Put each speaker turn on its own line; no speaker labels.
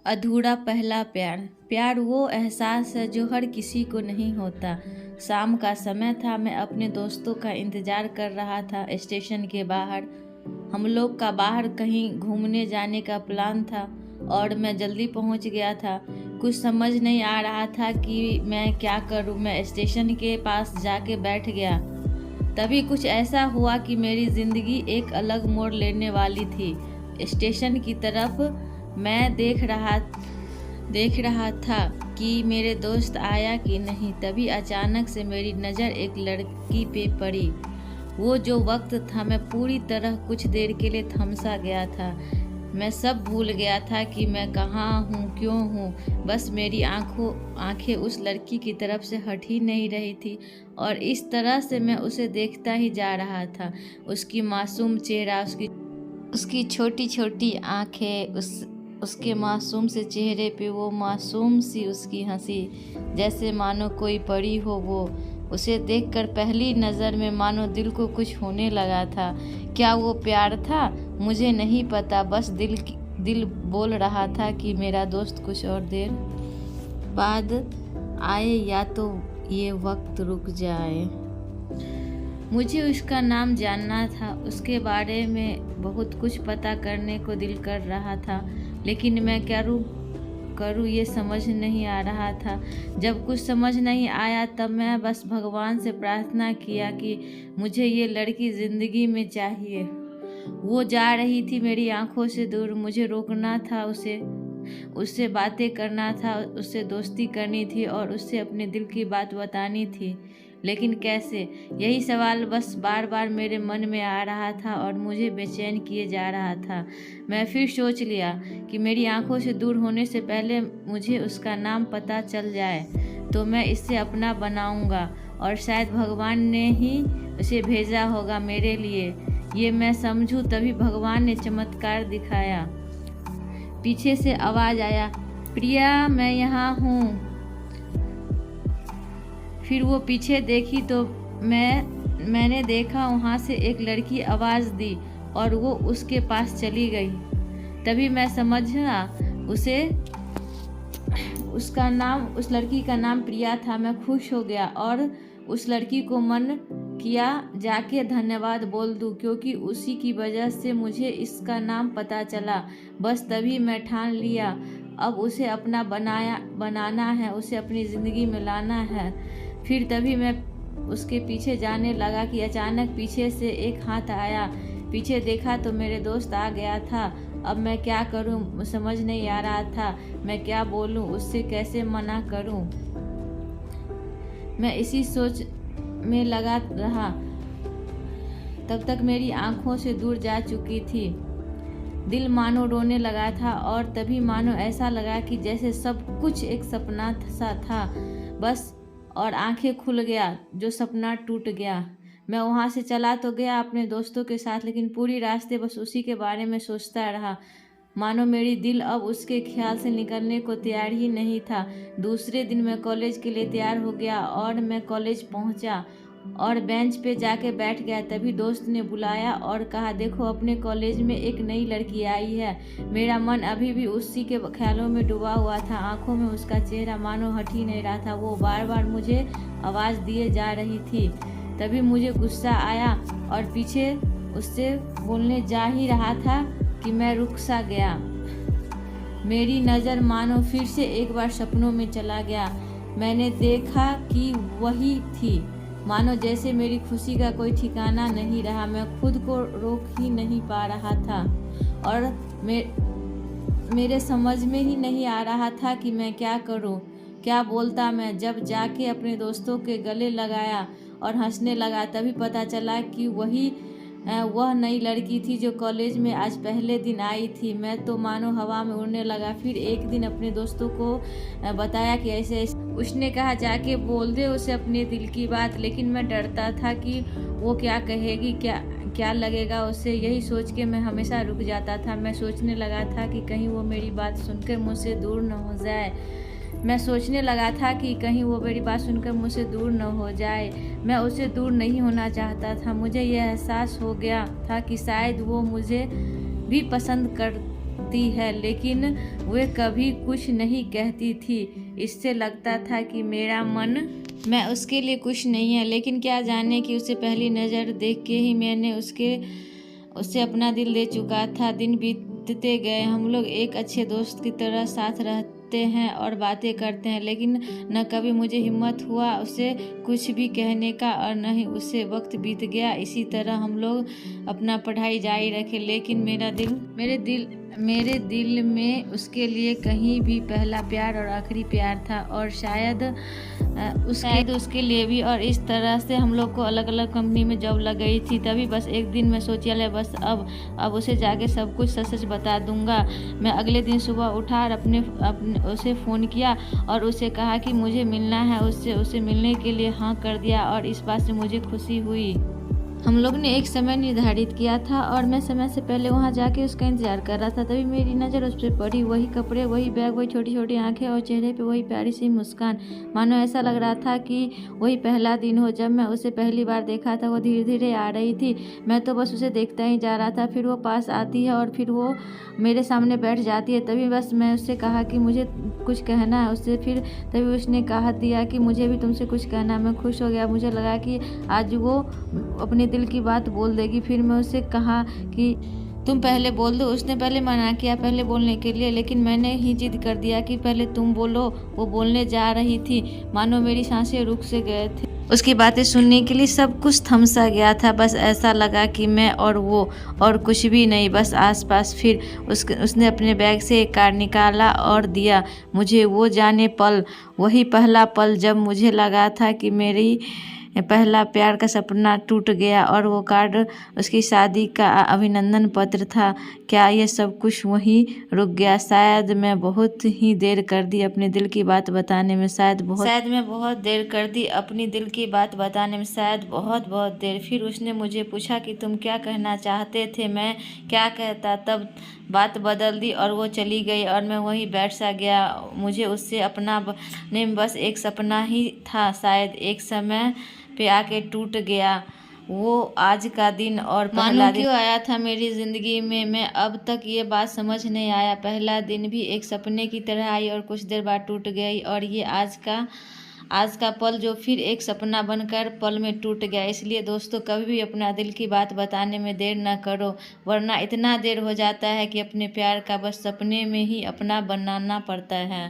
अधूरा पहला प्यार। प्यार वो एहसास है जो हर किसी को नहीं होता। शाम का समय था, मैं अपने दोस्तों का इंतज़ार कर रहा था स्टेशन के बाहर। हम लोग का बाहर कहीं घूमने जाने का प्लान था और मैं जल्दी पहुंच गया था। कुछ समझ नहीं आ रहा था कि मैं क्या करूं। मैं स्टेशन के पास जाके बैठ गया। तभी कुछ ऐसा हुआ कि मेरी ज़िंदगी एक अलग मोड़ लेने वाली थी। स्टेशन की तरफ मैं देख रहा था कि मेरे दोस्त आया कि नहीं। तभी अचानक से मेरी नज़र एक लड़की पे पड़ी। वो जो वक्त था, मैं पूरी तरह कुछ देर के लिए थमसा गया था। मैं सब भूल गया था कि मैं कहाँ हूँ, क्यों हूँ। बस मेरी आंखें उस लड़की की तरफ से हट ही नहीं रही थी और इस तरह से मैं उसे देखता ही जा रहा था। उसकी मासूम चेहरा, उसकी छोटी छोटी आंखें, उसके मासूम से चेहरे पे वो मासूम सी उसकी हंसी, जैसे मानो कोई परी हो वो। उसे देखकर पहली नज़र में मानो दिल को कुछ होने लगा था। क्या वो प्यार था? मुझे नहीं पता। बस दिल बोल रहा था कि मेरा दोस्त कुछ और देर बाद आए या तो ये वक्त रुक जाए। मुझे उसका नाम जानना था, उसके बारे में बहुत कुछ पता करने को दिल कर रहा था, लेकिन मैं क्या करूँ ये समझ नहीं आ रहा था। जब कुछ समझ नहीं आया तब मैं बस भगवान से प्रार्थना किया कि मुझे ये लड़की ज़िंदगी में चाहिए। वो जा रही थी मेरी आंखों से दूर। मुझे रोकना था उससे बातें करना था, उससे दोस्ती करनी थी और उससे अपने दिल की बात बतानी थी, लेकिन कैसे? यही सवाल बस बार बार मेरे मन में आ रहा था और मुझे बेचैन किए जा रहा था। मैं फिर सोच लिया कि मेरी आंखों से दूर होने से पहले मुझे उसका नाम पता चल जाए तो मैं इसे अपना बनाऊंगा और शायद भगवान ने ही उसे भेजा होगा मेरे लिए, ये मैं समझूं। तभी भगवान ने चमत्कार दिखाया। पीछे से आवाज़ आया, प्रिया मैं यहाँ हूँ। फिर वो पीछे देखी तो मैंने देखा वहाँ से एक लड़की आवाज़ दी और वो उसके पास चली गई। तभी मैं समझा उस लड़की का नाम प्रिया था। मैं खुश हो गया और उस लड़की को मन किया जाके धन्यवाद बोल दूं, क्योंकि उसी की वजह से मुझे इसका नाम पता चला। बस तभी मैं ठान लिया, अब उसे अपना बनाना है, उसे अपनी ज़िंदगी में लाना है। फिर तभी मैं उसके पीछे जाने लगा कि अचानक पीछे से एक हाथ आया। पीछे देखा तो मेरे दोस्त आ गया था। अब मैं क्या करूं समझ नहीं आ रहा था। मैं क्या बोलूं, उससे कैसे मना करूं। मैं इसी सोच में लगा रहा। तब तक मेरी आंखों से दूर जा चुकी थी। दिल मानो रोने लगा था और तभी मानो ऐसा लगा कि जैसे सब कुछ एक सपना सा था बस, और आंखें खुल गया, जो सपना टूट गया। मैं वहाँ से चला तो गया अपने दोस्तों के साथ, लेकिन पूरी रास्ते बस उसी के बारे में सोचता रहा। मानो मेरी दिल अब उसके ख्याल से निकलने को तैयार ही नहीं था। दूसरे दिन मैं कॉलेज के लिए तैयार हो गया और मैं कॉलेज पहुँचा और बेंच पे जाके बैठ गया। तभी दोस्त ने बुलाया और कहा, देखो अपने कॉलेज में एक नई लड़की आई है। मेरा मन अभी भी उसी के ख्यालों में डूबा हुआ था। आंखों में उसका चेहरा मानो हट ही नहीं रहा था। वो बार बार मुझे आवाज़ दिए जा रही थी। तभी मुझे गुस्सा आया और पीछे उससे बोलने जा ही रहा था कि मैं रुक सा गया। मेरी नज़र मानो फिर से एक बार सपनों में चला गया। मैंने देखा कि वही थी। मानो जैसे मेरी खुशी का कोई ठिकाना नहीं रहा। मैं खुद को रोक ही नहीं पा रहा था और मेरे समझ में ही नहीं आ रहा था कि मैं क्या करूं, क्या बोलता मैं। जब जाके अपने दोस्तों के गले लगाया और हंसने लगा, तभी पता चला कि वह नई लड़की थी जो कॉलेज में आज पहले दिन आई थी। मैं तो मानो हवा में उड़ने लगा। फिर एक दिन अपने दोस्तों को बताया कि ऐसे उसने कहा, जाके बोल दे उसे अपने दिल की बात। लेकिन मैं डरता था कि वो क्या कहेगी, क्या लगेगा उसे। यही सोच के मैं हमेशा रुक जाता था। मैं सोचने लगा था कि कहीं वो मेरी बात सुनकर मुझसे दूर न हो जाए। मैं सोचने लगा था कि कहीं वो मेरी बात सुनकर मुझसे दूर न हो जाए। मैं उससे दूर नहीं होना चाहता था। मुझे यह एहसास हो गया था कि शायद वो मुझे भी पसंद देखती है, लेकिन वे कभी कुछ नहीं कहती थी। इससे लगता था कि मेरा मन मैं उसके लिए कुछ नहीं है, लेकिन क्या जाने कि उसे पहली नज़र देख के ही मैंने उससे अपना दिल दे चुका था। दिन बीतते गए, हम लोग एक अच्छे दोस्त की तरह साथ रहते हैं और बातें करते हैं, लेकिन न कभी मुझे हिम्मत हुआ उसे कुछ भी कहने का और न ही उससे वक्त बीत गया। इसी तरह हम लोग अपना पढ़ाई जारी रखे, लेकिन मेरे दिल में उसके लिए कहीं भी पहला प्यार और आखिरी प्यार था, और शायद उसके लिए भी। और इस तरह से हम लोग को अलग अलग कंपनी में जॉब लग गई थी। तभी बस एक दिन मैं सोचा ले बस अब उसे जाके सब कुछ सच सच बता दूंगा। मैं अगले दिन सुबह उठा और अपने उसे फ़ोन किया और उसे कहा कि मुझे मिलना है। उसे मिलने के लिए हाँ कर दिया और इस बात से मुझे खुशी हुई। हम लोग ने एक समय निर्धारित किया था और मैं समय से पहले वहां जाके उसका इंतजार कर रहा था। तभी मेरी नज़र उस पर पड़ी। वही कपड़े, वही बैग, वही छोटी छोटी आंखें और चेहरे पे वही प्यारी सी मुस्कान। मानो ऐसा लग रहा था कि वही पहला दिन हो जब मैं उसे पहली बार देखा था। वो धीरे धीरे आ रही थी, मैं तो बस उसे देखता ही जा रहा था। फिर वो पास आती है और फिर वो मेरे सामने बैठ जाती है। तभी बस मैं उससे कहा कि मुझे कुछ कहना है उससे। फिर तभी उसने कहा दिया कि मुझे भी तुमसे कुछ कहना। मैं खुश हो गया। मुझे लगा कि आज वो अपने दिल की बात बोल देगी। फिर मैं उससे कहा कि तुम पहले बोल दो। उसने पहले मना किया पहले बोलने के लिए, लेकिन मैंने ही जिद कर दिया कि पहले तुम बोलो। वो बोलने जा रही थी, मानो मेरी सांसें रुक से गए थे। उसकी बातें सुनने के लिए सब कुछ थम सा गया था। बस ऐसा लगा कि मैं और वो और कुछ भी नहीं, बस आसपास। फिर उसने अपने बैग से एक कार्ड निकाला और दिया मुझे। वो जाने पल, वही पहला पल जब मुझे लगा था कि मेरी पहला प्यार का सपना टूट गया। और वो कार्ड उसकी शादी का अभिनंदन पत्र था। क्या ये सब कुछ वहीं रुक गया? शायद मैं बहुत ही देर कर दी अपने दिल की बात बताने में। शायद मैं बहुत देर कर दी अपनी दिल की बात बताने में। शायद बहुत बहुत देर। फिर उसने मुझे पूछा कि तुम क्या कहना चाहते थे? मैं क्या कहता? तब बात बदल दी और वो चली गई और मैं वहीं बैठ सा गया। मुझे उससे अपना बस एक सपना ही था, शायद एक समय पे आके टूट गया। वो आज का दिन और पहला दिन क्यों आया था मेरी ज़िंदगी में, मैं अब तक ये बात समझ नहीं आया। पहला दिन भी एक सपने की तरह आई और कुछ देर बाद टूट गई, और ये आज का पल जो फिर एक सपना बनकर पल में टूट गया। इसलिए दोस्तों, कभी भी अपना दिल की बात बताने में देर न करो, वरना इतना देर हो जाता है कि अपने प्यार का बस सपने में ही अपना बनाना पड़ता है।